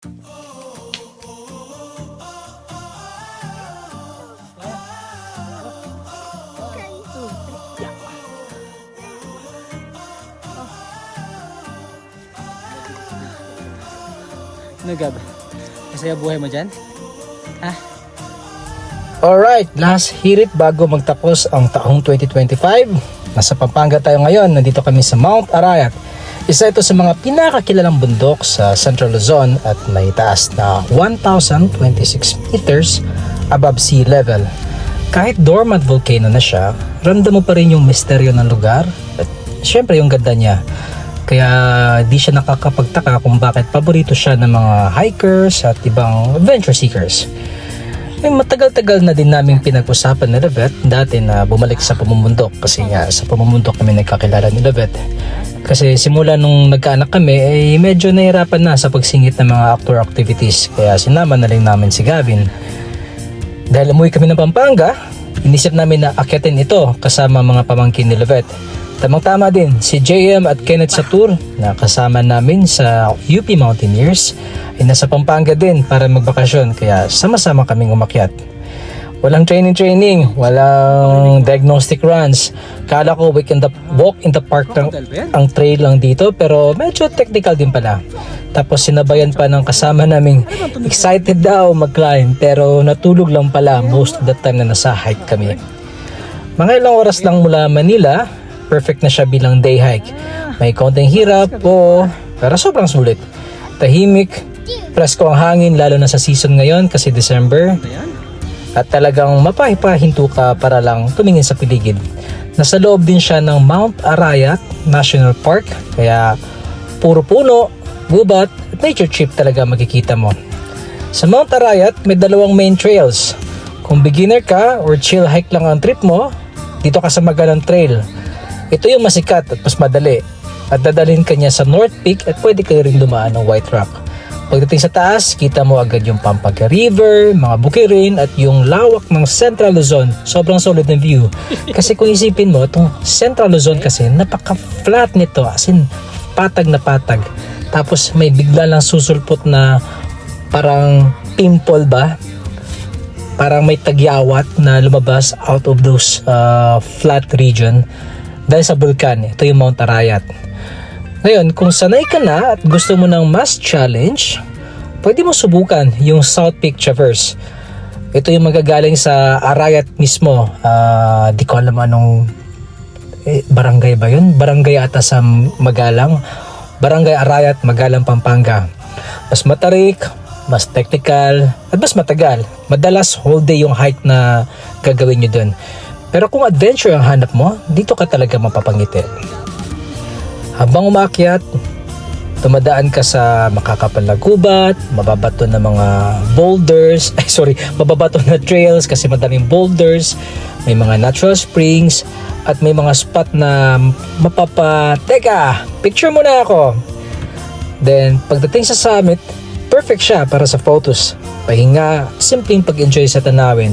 Nagab, masaya buhay mo dyan? Ha? Alright, last hirit bago magtapos ang taong 2025. Nasa Pampanga tayo ngayon. Nandito kami sa Mount Arayat. Isa ito sa mga pinakakilalang bundok sa Central Luzon at may taas na 1,026 meters above sea level. Kahit dormant volcano na siya, ramdam mo pa rin yung misteryo ng lugar at syempre yung ganda niya. Kaya di siya nakakapagtaka kung bakit paborito siya ng mga hikers at ibang adventure seekers. Matagal-tagal na din namin pinag-usapan ni Levet dati na bumalik sa pamumundok kasi nga sa pamumundok kami nagkakilala ni Levet. Kasi simula nung nagkaanak kami ay medyo nahirapan na sa pagsingit ng mga outdoor activities kaya sinama na rin namin si Gavin. Dahil umuwi kami ng Pampanga, inisip namin na akyatin ito kasama mga pamangkin ni Levet. Tamang-tama din si JM at Kenneth Satur na kasama namin sa UP Mountaineers ay nasa Pampanga din para magbakasyon kaya sama-sama kaming umakyat. Walang training, walang diagnostic runs. Kala ko walk in the park ang trail lang dito pero medyo technical din pala. Tapos sinabayan pa ng kasama naming excited daw mag-climb pero natulog lang pala most of the time na nasa hike kami. Mga ilang oras lang mula Manila, perfect na siya bilang day hike. May konting hirap pero sobrang sulit. Tahimik, presko ang hangin lalo na sa season ngayon kasi December. At talagang mapahipahinto ka para lang tumingin sa paligid. Nasa loob din siya ng Mount Arayat National Park kaya puro puno, gubat at nature trip talaga makikita mo. Sa Mount Arayat may dalawang main trails. Kung beginner ka or chill hike lang ang trip mo, dito ka sa Magalang Trail. Ito yung masikat at mas madali at dadalhin ka niya sa North Peak at pwede ka rin dumaan ng White Rock. Pagdating sa taas, kita mo agad yung Pampanga River, mga bukirin at yung lawak ng Central Luzon. Sobrang solid na view. Kasi kung isipin mo, itong Central Luzon kasi napaka-flat nito as in patag na patag. Tapos may bigla lang susulpot na parang pimple ba? Parang may tagyawat na lumabas out of those flat region. Dahil sa vulkan, ito yung Mount Arayat. Ngayon, kung sanay ka na at gusto mo ng mas challenge, pwede mo subukan yung South Peak Traverse. Ito yung magagaling sa Arayat mismo. Di ko alam anong barangay ba yun? Barangay ata sa Magalang. Barangay Arayat, Magalang, Pampanga. Mas matarik, mas technical, at mas matagal. Madalas whole day yung hike na gagawin nyo dun. Pero kung adventure ang hanap mo, dito ka talaga mapapangiti. Habang umakyat, tumadaan ka sa makakapal na gubat, mababato na mga boulders, mababato na trails kasi madaming boulders, may mga natural springs, at may mga spot na teka, picture mo na ako. Then, pagdating sa summit, perfect siya para sa photos. Pahinga, simpleng pag-enjoy sa tanawin.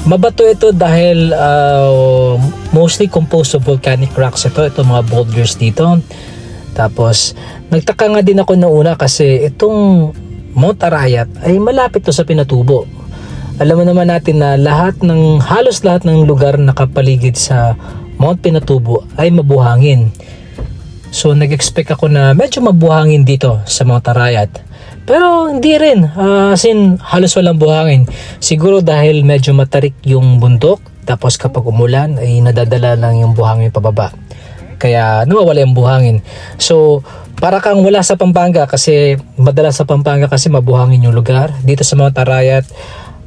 Mabato ito dahil mostly composed of volcanic rocks ito mga boulders dito. Tapos nagtaka nga din ako noong una kasi itong Mount Arayat ay malapit to sa Pinatubo. Alam mo naman natin na halos lahat ng lugar na nakapaligid sa Mount Pinatubo ay mabuhangin. So nag-expect ako na medyo mabuhangin dito sa Mount Arayat. Pero hindi rin, halos walang buhangin. Siguro dahil medyo matarik yung bundok, tapos kapag umulan ay nadadala lang yung buhangin pababa. Kaya nawawala yung buhangin. So para kang wala sa Pampanga kasi madalas sa Pampanga kasi mabuhangin yung lugar. Dito sa Mount Arayat,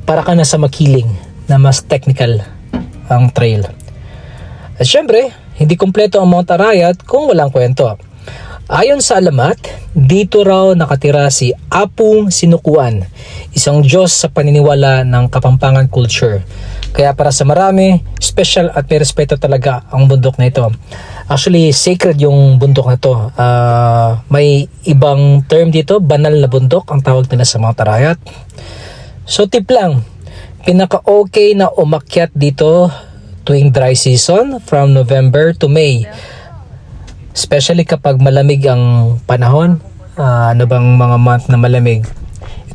para ka na sa Makiling na mas technical ang trail. At syempre, hindi kompleto ang Mount Arayat kung walang kwento. Ayon sa alamat, dito raw nakatira si Apong Sinukuan, isang Diyos sa paniniwala ng Kapampangan culture. Kaya para sa marami, special at may respeto talaga ang bundok na ito. Actually, sacred yung bundok na ito. May ibang term dito, banal na bundok ang tawag nila sa Mount Arayat. So tip lang, pinaka-okay na umakyat dito tuwing dry season from November to May. Especially kapag malamig ang panahon, Ano bang mga month na malamig?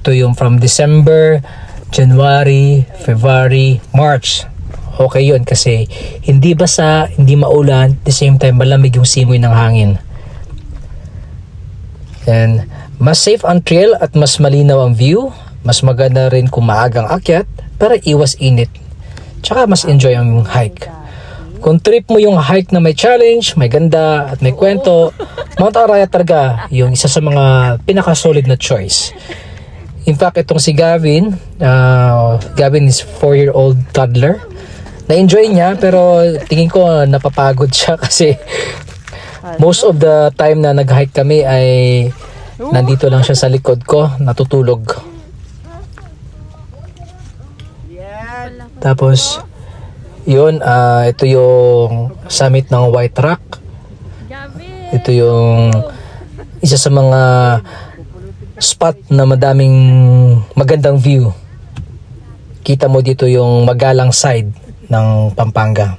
Ito yung from December, January, February, March. Okay yun kasi hindi basa, hindi maulan, at the same time malamig yung simoy ng hangin. And mas safe ang trail at mas malinaw ang view. Mas maganda rin kung maagang akyat para iwas init. Tsaka mas enjoy ang hike. Kung trip mo yung hike na may challenge, may ganda at may kwento, Mount Arayat talaga yung isa sa mga pinaka-solid na choice. In fact, itong si Gavin, Gavin is 4-year-old toddler. Na-enjoy niya pero tingin ko napapagod siya kasi most of the time na nag-hike kami ay nandito lang siya sa likod ko, natutulog. Tapos, yun, ito yung summit ng White Rock. Ito yung isa sa mga spot na madaming magandang view. Kita mo dito yung Magalang side ng Pampanga.